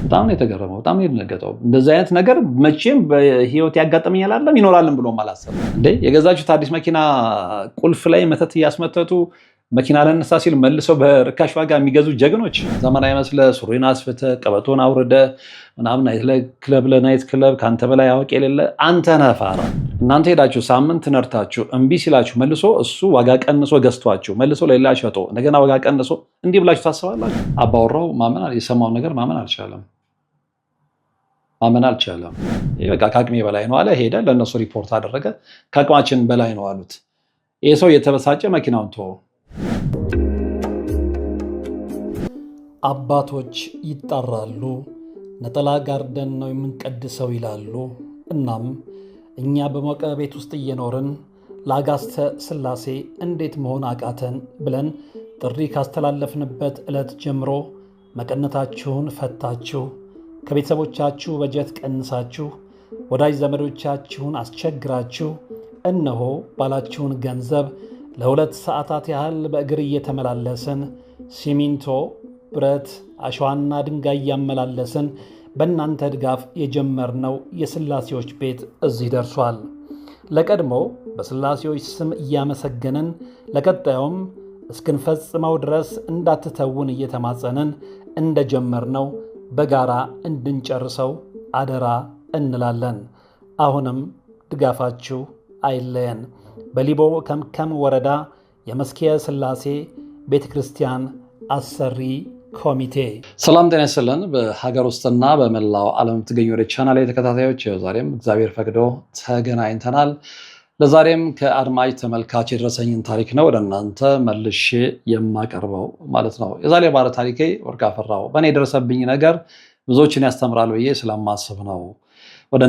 በጣም ነው የተገረመው። በጣም ነው የደነገጠው። እንደዚህ አይነት ነገር መቼም በህይወት ያጋጠመኛል አይደለም ይኖራልን ብሎ ማላሰብ እንዴ። የገዛችሁት አዲስ መኪና ቁልፍ ላይ መተት እያስመተቱ መኪና ለነሳ ሲል መልሰው በርካሽ ዋጋ የሚገዙ ጀግኖች። ዘመናዊ መስለ ሱሪን አስፍተ ቀበቶን አውርደ ምናምን ክለብ ለናይት ክለብ ካንተ በላይ አዋቂ የሌለ አንተ ነህ ፋራ። እናንተ ሄዳችሁ ሳምንት ነርታችሁ እምቢ ሲላችሁ መልሶ እሱ ዋጋ ቀንሶ ገዝቷችሁ መልሶ ለሌላ ሸጦ እንደገና ዋጋ ቀንሶ እንዲህ ብላችሁ ታስባላችሁ? አባወራው የሰማውን ነገር ማመን አልቻለም። ይሄ በቃ ከአቅሜ በላይ ነው አለ። ሄደ ለእነሱ ሪፖርት አደረገ። ከአቅማችን በላይ ነው አሉት። ይህ ሰው የተበሳጨ መኪናውን ተወው። አባቶች ይጣራሉ፣ ነጠላ ጋርደን ነው የምንቀድሰው ይላሉ። እናም እኛ በሞቀ ቤት ውስጥ እየኖርን ለአጋስተ ሥላሴ እንዴት መሆን አቃተን ብለን ጥሪ ካስተላለፍንበት ዕለት ጀምሮ መቀነታችሁን ፈታችሁ፣ ከቤተሰቦቻችሁ በጀት ቀንሳችሁ፣ ወዳጅ ዘመዶቻችሁን አስቸግራችሁ እነሆ ባላችሁን ገንዘብ ለ2 ሰዓታት ያህል በእግር እየተመላለስን ሲሚንቶ፣ ብረት፣ አሸዋና ድንጋይ እያመላለስን በእናንተ ድጋፍ የጀመርነው የሥላሴዎች ቤት እዚህ ደርሷል። ለቀድሞ በሥላሴዎች ስም እያመሰገንን ለቀጣዩም እስክንፈጽመው ድረስ እንዳትተውን እየተማጸንን እንደጀመርነው በጋራ እንድንጨርሰው አደራ እንላለን። አሁንም ድጋፋችሁ አይለየን። በሊቦ ከምከም ወረዳ የመስኪየ ሥላሴ ቤተ ክርስቲያን አሰሪ ኮሚቴ። ሰላም ጤና ይስጥልን። በሀገር ውስጥና በመላው ዓለም የምትገኙ ወደ ቻናል ተከታታዮች ዛሬም እግዚአብሔር ፈቅዶ ተገናኝተናል። ለዛሬም ከአድማጭ ተመልካች የደረሰኝን ታሪክ ነው ወደ እናንተ መልሼ የማቀርበው ማለት ነው። የዛሬ ባለ ታሪኬ ወርቅ አፈራው በእኔ የደረሰብኝ ነገር ብዙዎችን ያስተምራል ብዬ ስለማስብ ነው ወደ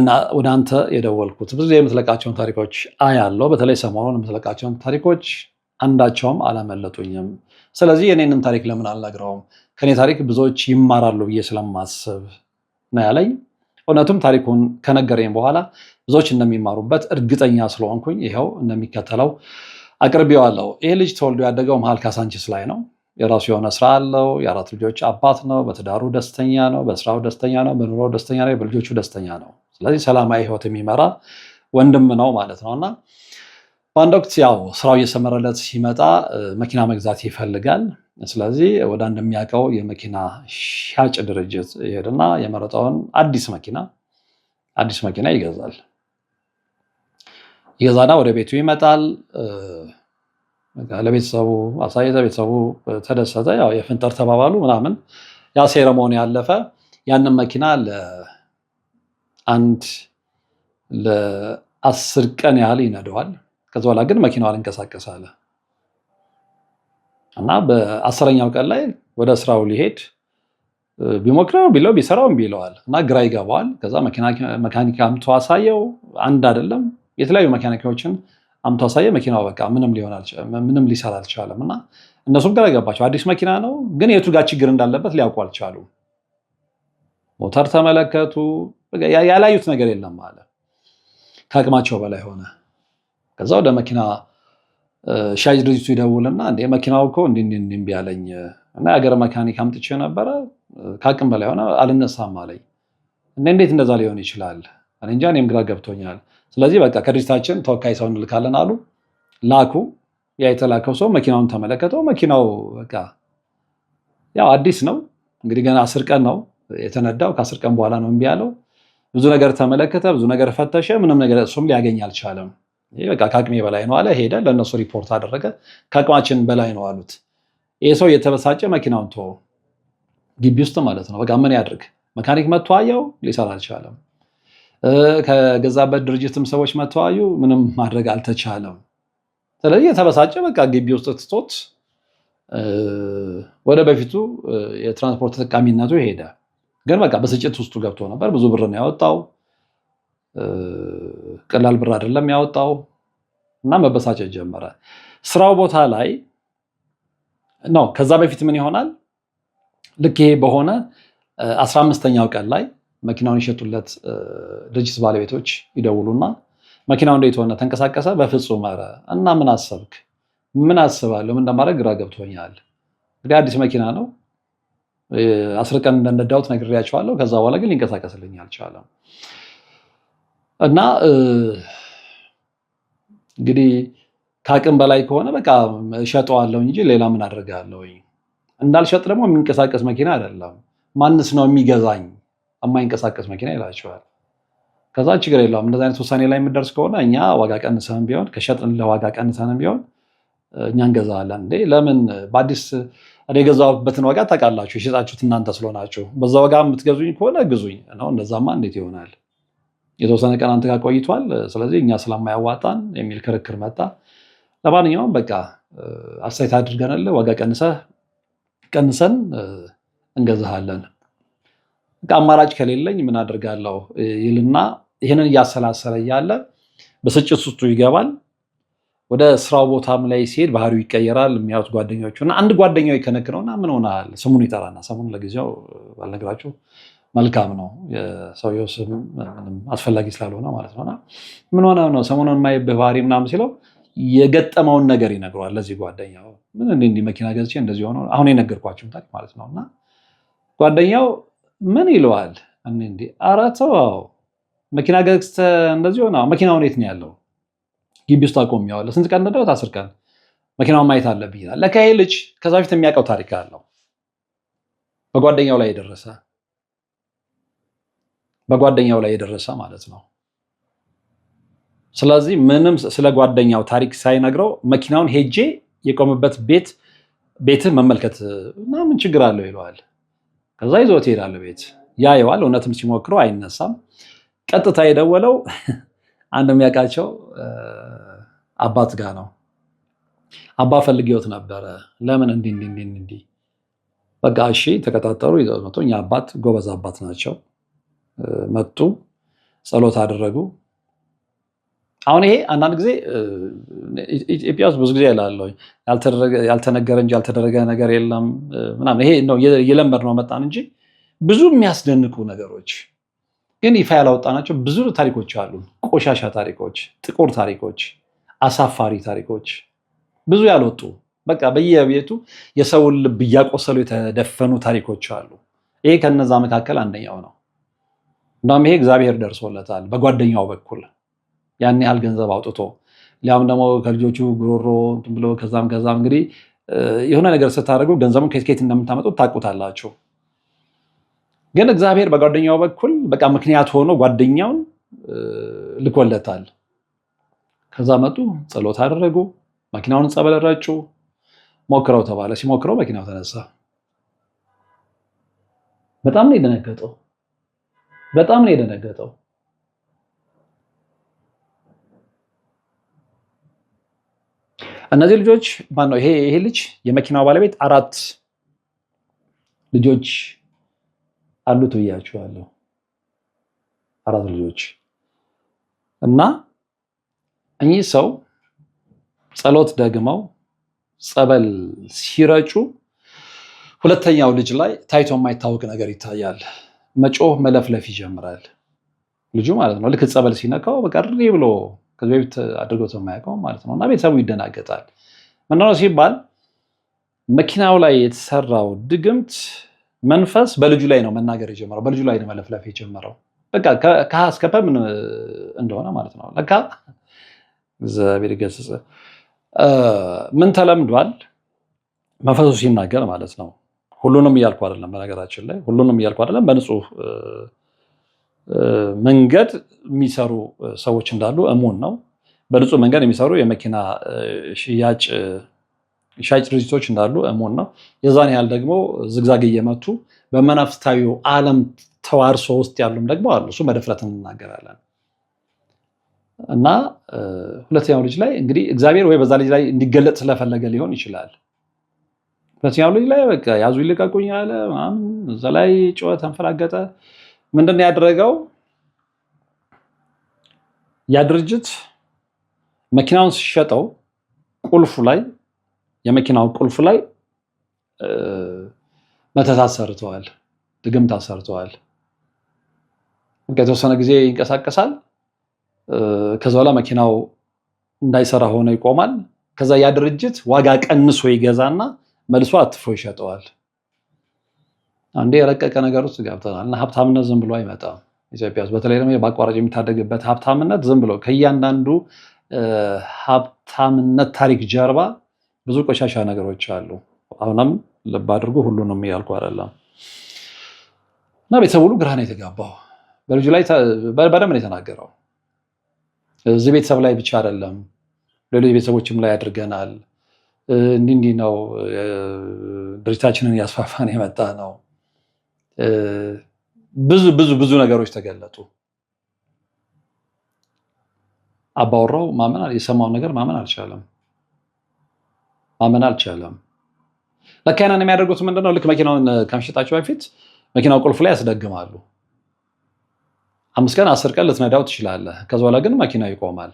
አንተ የደወልኩት። ብዙ የምትለቃቸውን ታሪኮች አያለው። በተለይ ሰሞኑን የምትለቃቸውን ታሪኮች አንዳቸውም አላመለጡኝም። ስለዚህ የኔንም ታሪክ ለምን አልነግረውም? ከኔ ታሪክ ብዙዎች ይማራሉ ብዬ ስለማስብ ነው ያለኝ። እውነቱም ታሪኩን ከነገረኝ በኋላ ብዙዎች እንደሚማሩበት እርግጠኛ ስለሆንኩኝ ይኸው እንደሚከተለው አቅርቤዋለሁ። ይህ ልጅ ተወልዶ ያደገው መሀል ካሳንቺስ ላይ ነው። የራሱ የሆነ ስራ አለው። የ4 ልጆች አባት ነው። በትዳሩ ደስተኛ ነው። በስራው ደስተኛ ነው። በኑሮው ደስተኛ ነው። በልጆቹ ደስተኛ ነው። ስለዚህ ሰላማዊ ህይወት የሚመራ ወንድም ነው ማለት ነው። እና በአንድ ወቅት ያው ስራው እየሰመረለት ሲመጣ መኪና መግዛት ይፈልጋል። ስለዚህ ወደ አንድ የሚያውቀው የመኪና ሻጭ ድርጅት ይሄድና የመረጠውን አዲስ መኪና ይገዛና ወደ ቤቱ ይመጣል። ለቤተሰቡ አሳየተ፣ ቤተሰቡ ተደሰተ። ያው የፍንጠር ተባባሉ ምናምን። ያ ሴረሞኒ ያለፈ ያንን መኪና ለ10 ቀን ያህል ይነደዋል። ከዛ በኋላ ግን መኪናው አልንቀሳቀስ አለ እና በ10ኛው ቀን ላይ ወደ ስራው ሊሄድ ቢሞክረው ቢሰራው እምቢ ይለዋል እና ግራ ይገባዋል። ከዛ መካኒክ አምጥቶ አሳየው። አንድ አይደለም የተለያዩ መካኒኮችን አምጥቶ አሳየ። መኪናው በቃ ምንም ሊሰራ አልቻለም እና እነሱም ግራ ገባቸው። አዲስ መኪና ነው ግን የቱ ጋር ችግር እንዳለበት ሊያውቁ አልቻሉም። ሞተር ተመለከቱ፣ ያላዩት ነገር የለም አለ። ከአቅማቸው በላይ ሆነ። ከዛ ወደ መኪና ሻጭ ድርጅቱ ይደውልና እንደ መኪናው እኮ እንዲህ ቢያለኝ እና የሀገር መካኒክ አምጥቼ ነበረ ከአቅም በላይ ሆነ አልነሳም አለኝ። እንዴት እንደዛ ሊሆን ይችላል? እኔ እንጃ፣ እኔም ግራ ገብቶኛል። ስለዚህ በቃ ከድርጅታችን ተወካይ ሰው እንልካለን አሉ። ላኩ። ያ የተላከው ሰው መኪናውን ተመለከተው። መኪናው በቃ ያው አዲስ ነው እንግዲህ ገና 10 ቀን ነው የተነዳው። ከ10 ቀን በኋላ ነው እምቢ ያለው። ብዙ ነገር ተመለከተ፣ ብዙ ነገር ፈተሸ። ምንም ነገር እሱም ሊያገኝ አልቻለም። ይሄ በቃ ከአቅሜ በላይ ነው አለ። ሄደ ለእነሱ ሪፖርት አደረገ። ከአቅማችን በላይ ነው አሉት። ይህ ሰው የተበሳጨ መኪናውን ተወው። ግቢ ውስጥ ማለት ነው። በቃ ምን ያድርግ? መካኒክ መጥቶ አየው፣ ሊሰራ አልቻለም። ከገዛበት ድርጅትም ሰዎች መጥቶ አዩ፣ ምንም ማድረግ አልተቻለም። ስለዚህ የተበሳጨ በቃ ግቢ ውስጥ ትቶት ወደ በፊቱ የትራንስፖርት ተጠቃሚነቱ ሄደ። ግን በቃ በስጭት ውስጡ ገብቶ ነበር። ብዙ ብር ነው ያወጣው። ቀላል ብር አይደለም ያወጣው እና መበሳጨት ጀመረ። ስራው ቦታ ላይ ነው። ከዛ በፊት ምን ይሆናል? ልክ ይሄ በሆነ 15ኛው ቀን ላይ መኪናውን ይሸጡለት ድርጅት ባለቤቶች ይደውሉና መኪናው እንዴት ሆነ? ተንቀሳቀሰ? በፍጹም። ኧረ እና ምን አሰብክ? ምን አስባለሁ? ምን እንደማድረግ ግራ ገብቶኛል። እንግዲህ አዲስ መኪና ነው 10 ቀን እንደነዳሁት ነግሬያቸዋለሁ። ከዛ በኋላ ግን ሊንቀሳቀስልኝ አልቻለም። እና እንግዲህ ከአቅም በላይ ከሆነ በቃ እሸጠዋለሁ እንጂ ሌላ ምን አደርጋለሁ። እንዳልሸጥ ደግሞ የሚንቀሳቀስ መኪና አይደለም። ማንስ ነው የሚገዛኝ የማይንቀሳቀስ መኪና ይላቸዋል። ከዛ ችግር የለውም እንደዚህ አይነት ውሳኔ ላይ የምደርስ ከሆነ እኛ ዋጋ ቀንሰንም ቢሆን ከሸጥን ለዋጋ ቀንሰንም ቢሆን እኛ እንገዛለን። እንዴ ለምን በአዲስ እኔ የገዛሁበትን ዋጋ ታውቃላችሁ፣ የሸጣችሁት እናንተ ስለሆናችሁ። በዛ ዋጋ የምትገዙኝ ከሆነ ግዙኝ ነው። እንደዛማ እንዴት ይሆናል? የተወሰነ ቀን አንተ ጋር ቆይቷል፣ ስለዚህ እኛ ስለማያዋጣን የሚል ክርክር መጣ። ለማንኛውም በቃ አስተያየት አድርገንልህ ዋጋ ቀንሰን እንገዛሃለን። በቃ አማራጭ ከሌለኝ ምን አድርጋለሁ ይልና ይህንን እያሰላሰለ እያለ ብስጭት ውስጡ ይገባል። ወደ ስራው ቦታም ላይ ሲሄድ ባህሪው ይቀየራል። የሚያዩት ጓደኞቹ እና አንድ ጓደኛው ይከነክነውና ምን ሆነሃል? ስሙን ይጠራና ስሙን ለጊዜው ባልነግራችሁ መልካም ነው፣ የሰውየው ስም ምንም አስፈላጊ ስላልሆነ ማለት ነውና ምን ሆነ ነው ሰሞኑን የማይብህ ባህሪ ምናምን ሲለው የገጠመውን ነገር ይነግረዋል ለዚህ ጓደኛው። ምን እንዲህ መኪና ገዝቼ እንደዚህ ሆነ አሁን የነገርኳችሁም ታሪክ ማለት ነውና ጓደኛው ምን ይለዋል? እንዴ ኧረ ተው መኪና ገዝተህ እንደዚህ ሆነ መኪናውን የት ነው ያለው? ግቢ ውስጥ አቆሜዋለሁ። ስንት ቀን እንደው 10 ቀን መኪናውን ማየት አለብኝ ይላል። ለካ ይሄ ልጅ ከዛ በፊት የሚያውቀው ታሪክ አለው በጓደኛው ላይ የደረሰ ማለት ነው። ስለዚህ ምንም ስለ ጓደኛው ታሪክ ሳይነግረው መኪናውን ሄጄ የቆመበት ቤትህ መመልከት እና ምን ችግር አለው ይለዋል። ከዛ ይዞት ይሄዳል ቤት ያየዋል። እውነትም ሲሞክረው አይነሳም። ቀጥታ የደወለው አንድ የሚያውቃቸው አባት ጋር ነው። አባ ፈልጌዎት ነበረ። ለምን እንዲህ በቃ እሺ ተቀጣጠሩ። ይዘው መጡ። እኛ አባት ጎበዝ አባት ናቸው። መጡ፣ ጸሎት አደረጉ። አሁን ይሄ አንዳንድ ጊዜ ኢትዮጵያ ውስጥ ብዙ ጊዜ እላለሁ ያልተነገረ እንጂ ያልተደረገ ነገር የለም ምናምን። ይሄ ነው የለመድነው መጣን እንጂ ብዙ የሚያስደንቁ ነገሮች ግን ይፋ ያላወጣናቸው ብዙ ታሪኮች አሉ። ቆሻሻ ታሪኮች፣ ጥቁር ታሪኮች፣ አሳፋሪ ታሪኮች ብዙ ያልወጡ በቃ በየቤቱ የሰውን ልብ እያቆሰሉ የተደፈኑ ታሪኮች አሉ። ይሄ ከነዛ መካከል አንደኛው ነው። እንደውም ይሄ እግዚአብሔር ደርሶለታል በጓደኛው በኩል ያን ያህል ገንዘብ አውጥቶ ሊያም ደግሞ ከልጆቹ ጉሮሮ ብሎ ከዛም እንግዲህ የሆነ ነገር ስታደርጉ ገንዘቡን ከየት እንደምታመጡት ታውቁታላችሁ። ግን እግዚአብሔር በጓደኛው በኩል በቃ ምክንያት ሆኖ ጓደኛውን ልኮለታል። ከዛ መጡ፣ ጸሎት አደረጉ፣ መኪናውን ጸበል ረጩ፣ ሞክረው ተባለ። ሲሞክረው መኪናው ተነሳ። በጣም ነው የደነገጠው። እነዚህ ልጆች ማነው ይሄ ልጅ የመኪናው ባለቤት 4 ልጆች አሉት ብያችኋለሁ። 4 ልጆች እና እኚህ ሰው ጸሎት ደግመው ጸበል ሲረጩ ሁለተኛው ልጅ ላይ ታይቶ የማይታወቅ ነገር ይታያል። መጮህ መለፍለፍ ይጀምራል ልጁ ማለት ነው። ልክ ጸበል ሲነካው በቃ ሪ ብሎ ከዚህ በፊት አድርጎት የማያውቀው ማለት ነው። እና ቤተሰቡ ይደናገጣል። ምንድነው ሲባል መኪናው ላይ የተሰራው ድግምት መንፈስ በልጁ ላይ ነው መናገር የጀመረው፣ በልጁ ላይ ነው መለፍለፍ የጀመረው። በቃ ከሀ እስከ ፐ ምን እንደሆነ ማለት ነው። ለካ እግዚአብሔር ይገስጽ ምን ተለምዷል መንፈሱ ሲናገር ማለት ነው። ሁሉንም እያልኩ አይደለም፣ በነገራችን ላይ ሁሉንም እያልኩ አይደለም። በንጹህ መንገድ የሚሰሩ ሰዎች እንዳሉ እሙን ነው። በንጹህ መንገድ የሚሰሩ የመኪና ሻጭ ድርጅቶች እንዳሉ እሙን ነው። የዛን ያህል ደግሞ ዝግዛግ እየመቱ በመናፍስታዊው ዓለም ተዋርሶ ውስጥ ያሉም ደግሞ አሉ። እሱ በድፍረት እንናገራለን። እና ሁለተኛው ልጅ ላይ እንግዲህ እግዚአብሔር ወይ በዛ ልጅ ላይ እንዲገለጥ ስለፈለገ ሊሆን ይችላል። ሁለተኛው ልጅ ላይ በቃ ያዙ ይልቀቁኝ አለ ምናምን፣ እዛ ላይ ጮኸ፣ ተንፈራገጠ። ምንድን ነው ያደረገው? ያ ድርጅት መኪናውን ሲሸጠው ቁልፉ ላይ የመኪናው ቁልፍ ላይ መተት አሰርተዋል፣ ድግምት አሰርተዋል። የተወሰነ ጊዜ ይንቀሳቀሳል። ከዛ በኋላ መኪናው እንዳይሰራ ሆኖ ይቆማል። ከዛ ያ ድርጅት ዋጋ ቀንሶ ይገዛና መልሶ አትፎ ይሸጠዋል። አንዴ የረቀቀ ነገር ውስጥ ገብተናል እና ሀብታምነት ዝም ብሎ አይመጣም። ኢትዮጵያ ውስጥ በተለይ ደግሞ በአቋራጭ የሚታደግበት ሀብታምነት ዝም ብሎ ከእያንዳንዱ ሀብታምነት ታሪክ ጀርባ ብዙ ቆሻሻ ነገሮች አሉ። አሁንም ልብ አድርጎ ሁሉንም እያልኩ አይደለም። እና ቤተሰብ ሁሉ ግራ ነው የተጋባው። በልጁ ላይ በደንብ ነው የተናገረው። እዚህ ቤተሰብ ላይ ብቻ አይደለም ሌሎች ቤተሰቦችም ላይ አድርገናል። እንዲህ ነው ድርጅታችንን እያስፋፋን የመጣ ነው። ብዙ ብዙ ብዙ ነገሮች ተገለጡ። አባወራው የሰማውን ነገር ማመን አልቻለም። ለካ ያንን የሚያደርጉት ምንድነው? ልክ መኪናውን ከመሸጣቸው በፊት መኪናው ቁልፍ ላይ ያስደግማሉ። 5 ቀን 10 ቀን ልትነዳው ትችላለህ። ከዛ በኋላ ግን መኪናው ይቆማል።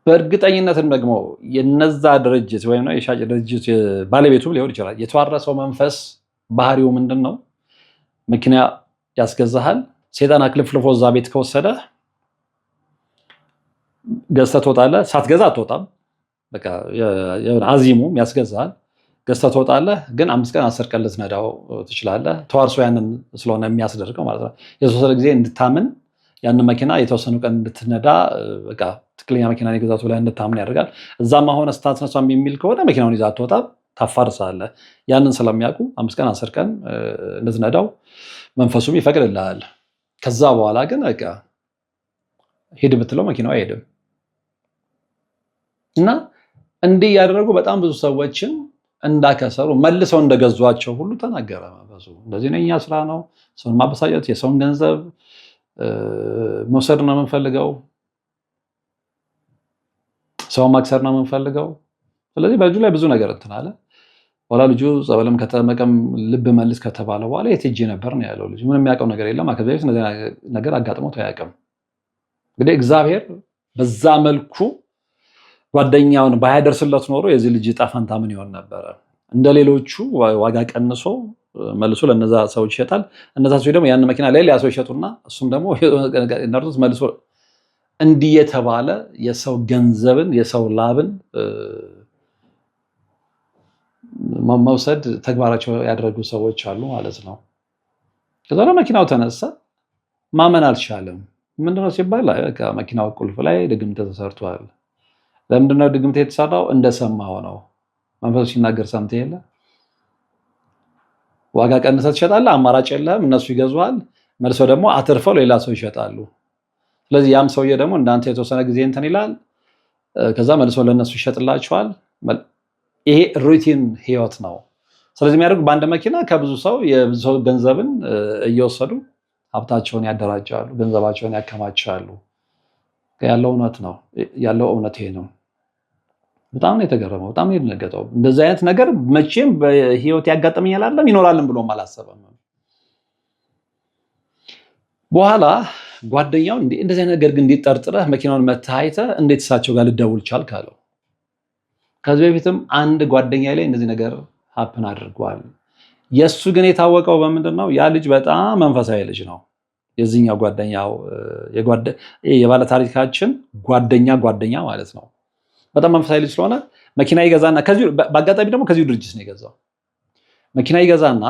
በእርግጠኝነትም ደግሞ የነዛ ድርጅት ወይም የሻጭ ድርጅት ባለቤቱም ሊሆን ይችላል የተዋረሰው መንፈስ ባህሪው ምንድን ነው? መኪና ያስገዛሃል፣ ሴጣን አክልፍልፎ እዛ ቤት ከወሰደ ገዝተህ ትወጣለህ። ሳትገዛ አትወጣም። በቃ አዚሙም ያስገዛሃል፣ ገዝተህ ትወጣለህ። ግን 5 ቀን 10 ቀን ልትነዳው ትችላለህ። ተዋርሶ ያንን ስለሆነ የሚያስደርገው ማለት ነው። የተወሰነ ጊዜ እንድታምን ያንን መኪና የተወሰኑ ቀን እንድትነዳ በቃ ትክክለኛ መኪና የገዛቱ ላይ እንድታምን ያደርጋል። እዛማ ሆነ ስታስነሳም የሚል ከሆነ መኪናውን ይዛ አትወጣም፣ ታፋርሳለህ። ያንን ስለሚያውቁ 5 ቀን 10 ቀን እንድትነዳው መንፈሱም ይፈቅድልሃል። ከዛ በኋላ ግን በቃ ሂድ ብትለው መኪናው አይሄድም። እና እንዲህ ያደረጉ በጣም ብዙ ሰዎችን እንዳከሰሩ መልሰው እንደገዟቸው ሁሉ ተናገረ መንፈሱ። እንደዚህ ነው የኛ ስራ ነው፣ ሰውን ማበሳጨት፣ የሰውን ገንዘብ መውሰድ ነው የምንፈልገው፣ ሰውን ማክሰር ነው የምንፈልገው። ስለዚህ በልጁ ላይ ብዙ ነገር እንትን አለ። በኋላ ልጁ ጸበልም ከተመቀም ልብ መልስ ከተባለ በኋላ የት ሄጄ ነበር ነው ያለው። ልጁ ምንም የሚያውቀው ነገር የለም። ከዚህ በፊት እንደዚህ ነገር አጋጥሞት አያውቅም። እንግዲህ እግዚአብሔር በዛ መልኩ ጓደኛውን ባያደርስለት ኖሮ የዚህ ልጅ ዕጣ ፈንታ ምን ይሆን ነበረ? እንደ ሌሎቹ ዋጋ ቀንሶ መልሶ ለነዛ ሰዎች ይሸጣል። እነዛ ሰዎች ደግሞ ያን መኪና ላይ ሊያሰው ይሸጡና እሱም ደግሞ ነርቶስ መልሶ እንዲህ የተባለ የሰው ገንዘብን የሰው ላብን መውሰድ ተግባራቸው ያደረጉ ሰዎች አሉ ማለት ነው። ከዛ መኪናው ተነሳ፣ ማመን አልቻለም። ምንድነው ሲባል መኪናው ቁልፍ ላይ ድግምት ተሰርቷል። ለምንድነው ድግምት የተሰራው? እንደሰማው ነው። መንፈሱ ሲናገር ሰምተህ የለ? ዋጋ ቀንሰህ ትሸጣለህ፣ አማራጭ የለህም። እነሱ ይገዙሃል፣ መልሰው ደግሞ አትርፈው ሌላ ሰው ይሸጣሉ። ስለዚህ ያም ሰውዬ ደግሞ እንዳንተ የተወሰነ ጊዜ እንትን ይላል፣ ከዛ መልሶ ለነሱ ይሸጥላቸዋል። ይሄ ሩቲን ህይወት ነው። ስለዚህ የሚያደርጉ በአንድ መኪና ከብዙ ሰው የብዙ ሰው ገንዘብን እየወሰዱ ሀብታቸውን ያደራጃሉ፣ ገንዘባቸውን ያከማቻሉ። ያለው እውነት ነው፣ ያለው እውነት ይሄ ነው። በጣም ነው የተገረመው፣ በጣም ነው የደነገጠው። እንደዚህ አይነት ነገር መቼም በህይወት ያጋጥመኛል አይደለም ይኖራልን ብሎም አላሰበም። በኋላ ጓደኛው እንደዚህ አይነት ነገር ግን እንዲጠርጥረህ መኪናውን መታየተ እንዴት እሳቸው ጋር ልደውል ቻልክ አለው። ከዚህ በፊትም አንድ ጓደኛ ላይ እንደዚህ ነገር ሀፕን አድርጓል። የሱ ግን የታወቀው በምንድን ነው? ያ ልጅ በጣም መንፈሳዊ ልጅ ነው። የዚህኛው ጓደኛው የባለ ታሪካችን ጓደኛ ማለት ነው። በጣም መንፈሳዊ ልጅ ስለሆነ መኪና ይገዛና በአጋጣሚ ደግሞ ከዚሁ ድርጅት ነው የገዛው። መኪና ይገዛና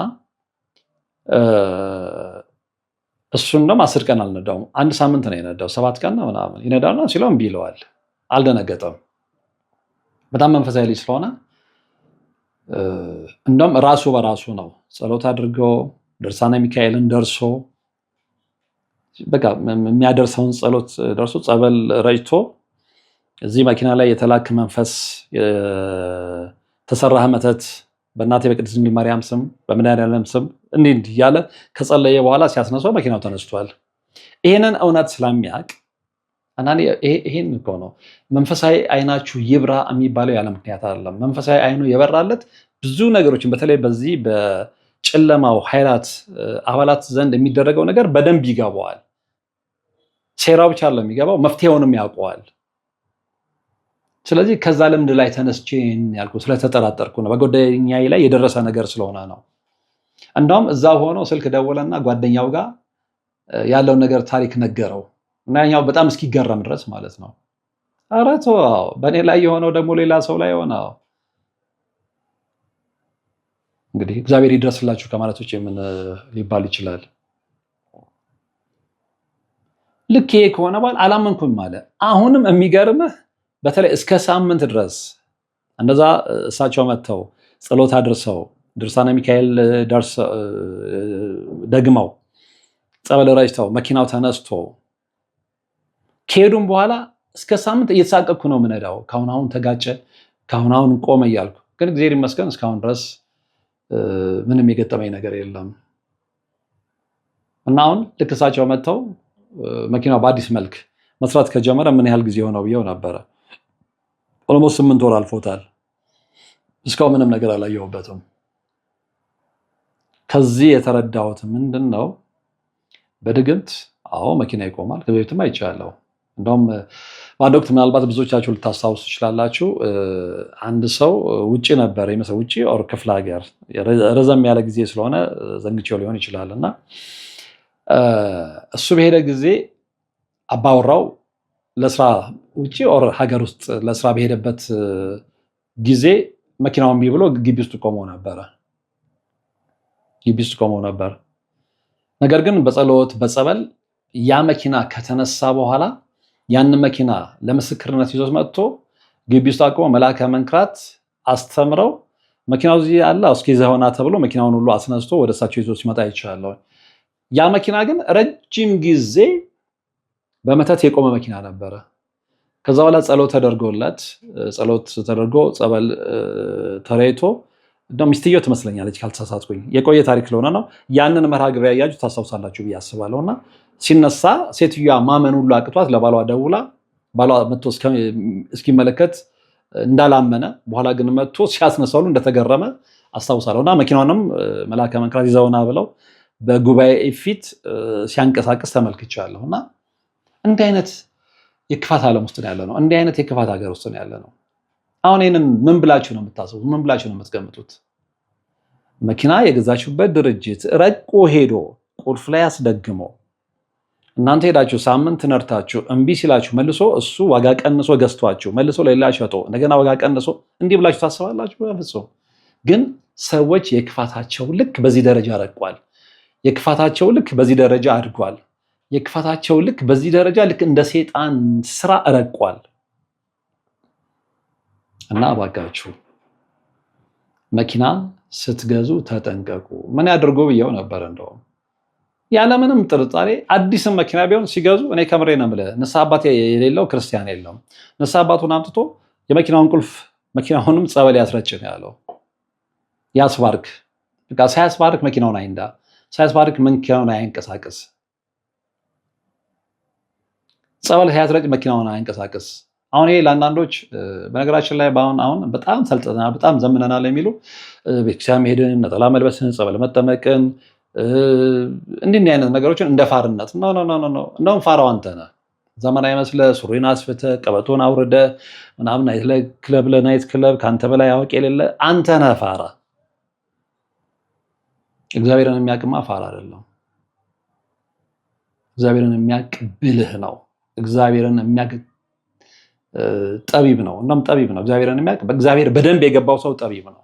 እሱን ደግሞ 10 ቀን አልነዳውም፣ 1 ሳምንት ነው የነዳው። 7 ቀን ነው ምናምን ይነዳውና ሲለው እምቢ ይለዋል። አልደነገጠም። በጣም መንፈሳዊ ልጅ ስለሆነ እንደውም ራሱ በራሱ ነው ጸሎት አድርጎ ድርሳነ ሚካኤልን ደርሶ በቃ የሚያደርሰውን ጸሎት ደርሶ ጸበል ረጭቶ እዚህ መኪና ላይ የተላክ መንፈስ የተሰራህ መተት በእናቴ በቅድስት ድንግል ማርያም ስም በመድኃኒዓለም ስም እንዲህ እያለ ከጸለየ በኋላ ሲያስነሳው መኪናው ተነስቷል። ይሄንን እውነት ስለሚያውቅ አንዳንዴ ይሄን እኮ ነው መንፈሳዊ አይናችሁ ይብራ የሚባለው ያለ ምክንያት አይደለም። መንፈሳዊ አይኑ የበራለት ብዙ ነገሮችን በተለይ በዚህ በጨለማው ኃይላት አባላት ዘንድ የሚደረገው ነገር በደንብ ይገባዋል። ሴራው ብቻ አይደለም የሚገባው፣ መፍትሄውንም ያውቀዋል። ስለዚህ ከዛ ልምድ ላይ ተነስቼ ያልኩ ስለተጠራጠርኩ ነው። በጓደኛዬ ላይ የደረሰ ነገር ስለሆነ ነው። እንደውም እዛ ሆኖ ስልክ ደወለና ጓደኛው ጋር ያለውን ነገር ታሪክ ነገረው እና ያኛው በጣም እስኪገረም ድረስ ማለት ነው። ኧረ ተው በእኔ ላይ የሆነው ደግሞ ሌላ ሰው ላይ ሆነ። እንግዲህ እግዚአብሔር ይድረስላችሁ ከማለት ውጭ ምን ሊባል ይችላል? ልክ ይሄ ከሆነ በኋላ አላመንኩም አለ። አሁንም የሚገርምህ በተለይ እስከ ሳምንት ድረስ እንደዛ እሳቸው መጥተው ጸሎት አድርሰው ድርሳነ ሚካኤል ደግመው ጸበል ረጭተው መኪናው ተነስቶ ከሄዱም በኋላ እስከ ሳምንት እየተሳቀቅኩ ነው የምነዳው። ካሁን ተጋጨ፣ ካሁን ቆመ እያልኩ ግን እግዚአብሔር ይመስገን እስካሁን ድረስ ምንም የገጠመኝ ነገር የለም። እና አሁን ልክ እሳቸው መጥተው መኪናው በአዲስ መልክ መስራት ከጀመረ ምን ያህል ጊዜ ሆነው ብዬው ነበረ። ኦልሞስት 8 ወር አልፎታል። እስካሁን ምንም ነገር አላየሁበትም። ከዚህ የተረዳሁት ምንድን ነው? በድግምት አዎ መኪና ይቆማል። ከቤትም አይቻለሁ። እንደውም በአንድ ወቅት ምናልባት ብዙዎቻችሁ ልታስታውሱ ትችላላችሁ። አንድ ሰው ውጭ ነበር ይመስል ውጭ ኦር ክፍለ ሀገር ረዘም ያለ ጊዜ ስለሆነ ዘንግቼው ሊሆን ይችላል እና እሱ በሄደ ጊዜ አባወራው ለስራ ውጭ ኦር ሀገር ውስጥ ለስራ በሄደበት ጊዜ መኪናውን እምቢ ብሎ ግቢ ውስጥ ቆሞ ነበር። ነገር ግን በጸሎት በጸበል ያ መኪና ከተነሳ በኋላ ያን መኪና ለምስክርነት ይዞት መጥቶ ግቢ ውስጥ አቆመ። መልአከ መንክራት አስተምረው መኪናው እዚህ አለ እስኪ ዘሆና ተብሎ መኪናውን ሁሉ አስነስቶ ወደ እሳቸው ይዞት ሲመጣ ይቻላል። ያ መኪና ግን ረጅም ጊዜ በመተት የቆመ መኪና ነበረ። ከዛ በኋላ ጸሎት ተደርጎ ጸበል ተረይቶ ሚስትየው ትመስለኛለች ካልተሳሳትኩኝ፣ የቆየ ታሪክ ስለሆነ ነው። ያንን መርሃ ግብር ያያችሁ ታስታውሳላችሁ ብዬ አስባለሁና ሲነሳ ሴትዮዋ ማመን ሁሉ አቅቷት ለባሏ ደውላ ባሏ መጥቶ እስኪመለከት እንዳላመነ በኋላ ግን መጥቶ ሲያስነሳው እንደተገረመ አስታውሳለሁና መኪናውንም መልአከ መንክራት ይዘውና ብለው በጉባኤ ፊት ሲያንቀሳቅስ ተመልክቻለሁና እንዲህ አይነት የክፋት ዓለም ውስጥ ያለ ነው። እንዲህ አይነት የክፋት ሀገር ውስጥ ያለ ነው። አሁን ይህንን ምን ብላችሁ ነው የምታስቡት? ምን ብላችሁ ነው የምትገምቱት? መኪና የገዛችሁበት ድርጅት ረቆ ሄዶ ቁልፍ ላይ አስደግሞ እናንተ ሄዳችሁ ሳምንት ነርታችሁ እምቢ ሲላችሁ መልሶ እሱ ዋጋ ቀንሶ ገዝቷችሁ መልሶ ለሌላ ሸጦ እንደገና ዋጋ ቀንሶ እንዲህ ብላችሁ ታስባላችሁ? በፍጹም። ግን ሰዎች የክፋታቸው ልክ በዚህ ደረጃ ረቋል። የክፋታቸው ልክ በዚህ ደረጃ አድጓል። የክፋታቸው ልክ በዚህ ደረጃ ልክ እንደ ሰይጣን ስራ ረቋል። እና እባካችሁ መኪና ስትገዙ ተጠንቀቁ። ምን ያድርጉ ብየው ነበር። እንደውም ያለምንም ጥርጣሬ አዲስም መኪና ቢሆን ሲገዙ እኔ ከምሬ ነው የምልህ፣ ንስሐ አባት የሌለው ክርስቲያን የለም። ንስሐ አባቱን አምጥቶ የመኪናውን ቁልፍ መኪናውንም ጸበል ያስረጭ ነው ያለው። ያስባርክ፣ በቃ ሳያስባርክ መኪናውን አይንዳ፣ ሳያስባርክ መኪናውን አያንቀሳቅስ፣ ጸበል ሳያስረጭ መኪናውን አያንቀሳቅስ። አሁን ይሄ ለአንዳንዶች በነገራችን ላይ አሁን በጣም ሰልጥነናል፣ በጣም ዘምነናል የሚሉ ቤተክርስቲያን መሄድን፣ ነጠላ መልበስን፣ ጸበል መጠመቅን እንዲህ አይነት ነገሮችን እንደ ፋርነት ነው። እንደውም ፋራው አንተ ነህ። ዘመናዊ መስለህ ሱሪን አስፍተህ ቀበቶን አውርደህ ምናምን ናይት ክለብ ከአንተ በላይ አዋቂ የሌለ አንተ ነህ ፋራ። እግዚአብሔርን የሚያውቅማ ፋራ አይደለም። እግዚአብሔርን የሚያውቅ ብልህ ነው። እግዚአብሔርን የሚያውቅ ጠቢብ ነው። እናም ጠቢብ ነው። እግዚአብሔርን የሚያውቅ በእግዚአብሔር በደንብ የገባው ሰው ጠቢብ ነው።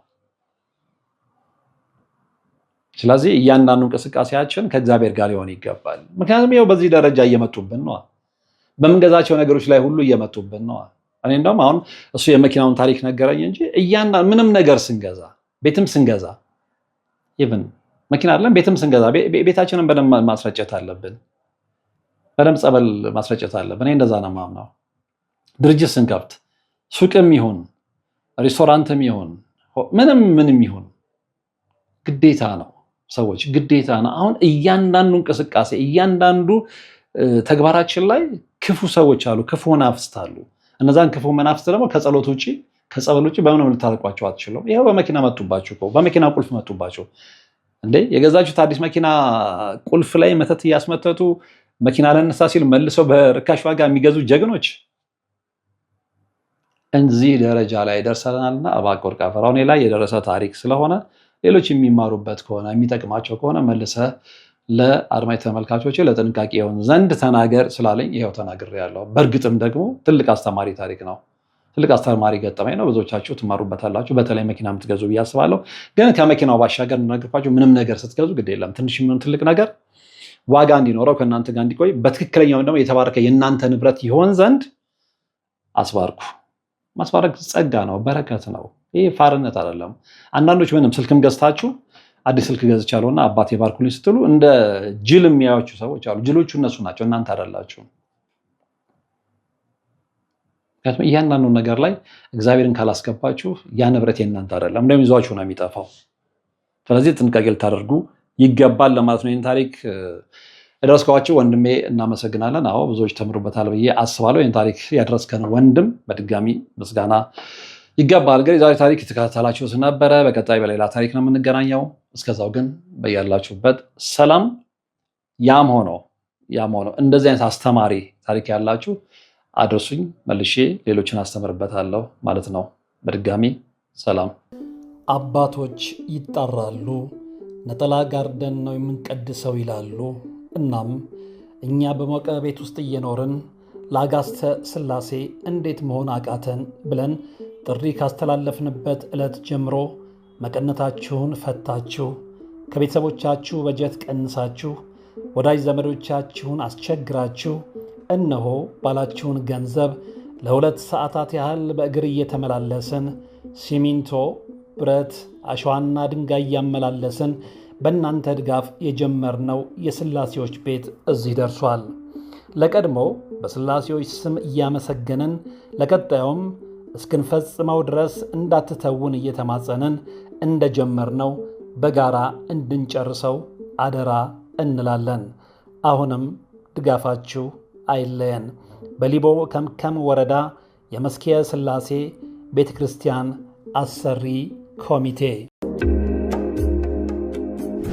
ስለዚህ እያንዳንዱ እንቅስቃሴያችን ከእግዚአብሔር ጋር ሊሆን ይገባል። ምክንያቱም ይኸው በዚህ ደረጃ እየመጡብን ነው። በምንገዛቸው ነገሮች ላይ ሁሉ እየመጡብን ነው። እኔ እንደውም አሁን እሱ የመኪናውን ታሪክ ነገረኝ እንጂ እያንዳንዱ ምንም ነገር ስንገዛ፣ ቤትም ስንገዛ፣ ኢቭን መኪና አይደለም ቤትም ስንገዛ ቤታችንን በደንብ ማስረጨት አለብን። በደንብ ጸበል ማስረጨት አለብን። እኔ እንደዛ ነው የማምነው። ድርጅት ስንከፍት ሱቅም ይሁን ሬስቶራንትም ይሁን ምንም ይሁን ግዴታ ነው። ሰዎች ግዴታ ነው። አሁን እያንዳንዱ እንቅስቃሴ እያንዳንዱ ተግባራችን ላይ ክፉ ሰዎች አሉ፣ ክፉ መናፍስት አሉ። እነዛን ክፉ መናፍስት ደግሞ ከጸሎት ውጪ ከጸበል ውጪ በምንም ልታርቋቸው አትችሉም። ይኸው በመኪና መጡባችሁ እኮ፣ በመኪና ቁልፍ መጡባችሁ እንዴ! የገዛችሁት አዲስ መኪና ቁልፍ ላይ መተት እያስመተቱ መኪና ለነሳ ሲል መልሰው በርካሽ ዋጋ የሚገዙ ጀግኖች እዚህ ደረጃ ላይ ደርሰናልና እባክህ ወርቅ አፈራው ላይ የደረሰ ታሪክ ስለሆነ ሌሎች የሚማሩበት ከሆነ የሚጠቅማቸው ከሆነ መልሰህ ለአድማጭ ተመልካቾች ለጥንቃቄ ይሆን ዘንድ ተናገር ስላለኝ ይኸው ተናግሬያለሁ። በእርግጥም ደግሞ ትልቅ አስተማሪ ታሪክ ነው። ትልቅ አስተማሪ ገጠመኝ ነው። ብዙዎቻችሁ ትማሩበታላችሁ፣ በተለይ መኪና የምትገዙ ብዬ አስባለሁ። ግን ከመኪናው ባሻገር እንደነገርኳችሁ ምንም ነገር ስትገዙ ግድ የለም ትንሽ የሚሆን ትልቅ ነገር ዋጋ እንዲኖረው ከእናንተ ጋር እንዲቆይ በትክክለኛው ደግሞ የተባረከ የእናንተ ንብረት ይሆን ዘንድ አስባርኩ። ማስባረክ ጸጋ ነው፣ በረከት ነው። ይህ ፋርነት አይደለም። አንዳንዶች ምንም ስልክም ገዝታችሁ አዲስ ስልክ ገዝቻለሁና አባቴ ባርኩልኝ ስትሉ እንደ ጅል የሚያዩአችሁ ሰዎች አሉ። ጅሎቹ እነሱ ናቸው፣ እናንተ አይደላችሁም። ምክንያቱም እያንዳንዱ ነገር ላይ እግዚአብሔርን ካላስገባችሁ ያ ንብረት የእናንተ አይደለም፣ እንደውም ይዟችሁ ነው የሚጠፋው። ስለዚህ ጥንቃቄ ልታደርጉ ይገባል ለማለት ነው። ይህን ታሪክ ያደረስኳችሁ ወንድሜ እናመሰግናለን። አዎ ብዙዎች ተምሩበታል ብዬ አስባለሁ። ይህን ታሪክ ያደረስከን ወንድም በድጋሚ ምስጋና ይገባል። እንግዲህ ዛሬ ታሪክ የተከታተላችሁት ነበረ። በቀጣይ በሌላ ታሪክ ነው የምንገናኘው። እስከዛው ግን በያላችሁበት ሰላም። ያም ሆኖ እንደዚህ አይነት አስተማሪ ታሪክ ያላችሁ አድርሱኝ፣ መልሼ ሌሎችን አስተምርበታለሁ ማለት ነው። በድጋሚ ሰላም። አባቶች ይጣራሉ፣ ነጠላ ጋርደን ነው የምንቀድሰው ይላሉ። እናም እኛ በሞቀ ቤት ውስጥ እየኖርን ለአጋዕዝተ ሥላሴ እንዴት መሆን አቃተን ብለን ጥሪ ካስተላለፍንበት ዕለት ጀምሮ መቀነታችሁን ፈታችሁ፣ ከቤተሰቦቻችሁ በጀት ቀንሳችሁ፣ ወዳጅ ዘመዶቻችሁን አስቸግራችሁ እነሆ ባላችሁን ገንዘብ ለ2 ሰዓታት ያህል በእግር እየተመላለስን ሲሚንቶ፣ ብረት፣ አሸዋና ድንጋይ እያመላለስን በእናንተ ድጋፍ የጀመርነው የሥላሴዎች ቤት እዚህ ደርሷል። ለቀድሞ በሥላሴዎች ስም እያመሰገንን ለቀጣዩም እስክንፈጽመው ድረስ እንዳትተውን እየተማጸንን እንደጀመርነው በጋራ እንድንጨርሰው አደራ እንላለን። አሁንም ድጋፋችሁ አይለየን። በሊቦ ከምከም ወረዳ የመስክየ ሥላሴ ቤተ ክርስቲያን አሰሪ ኮሚቴ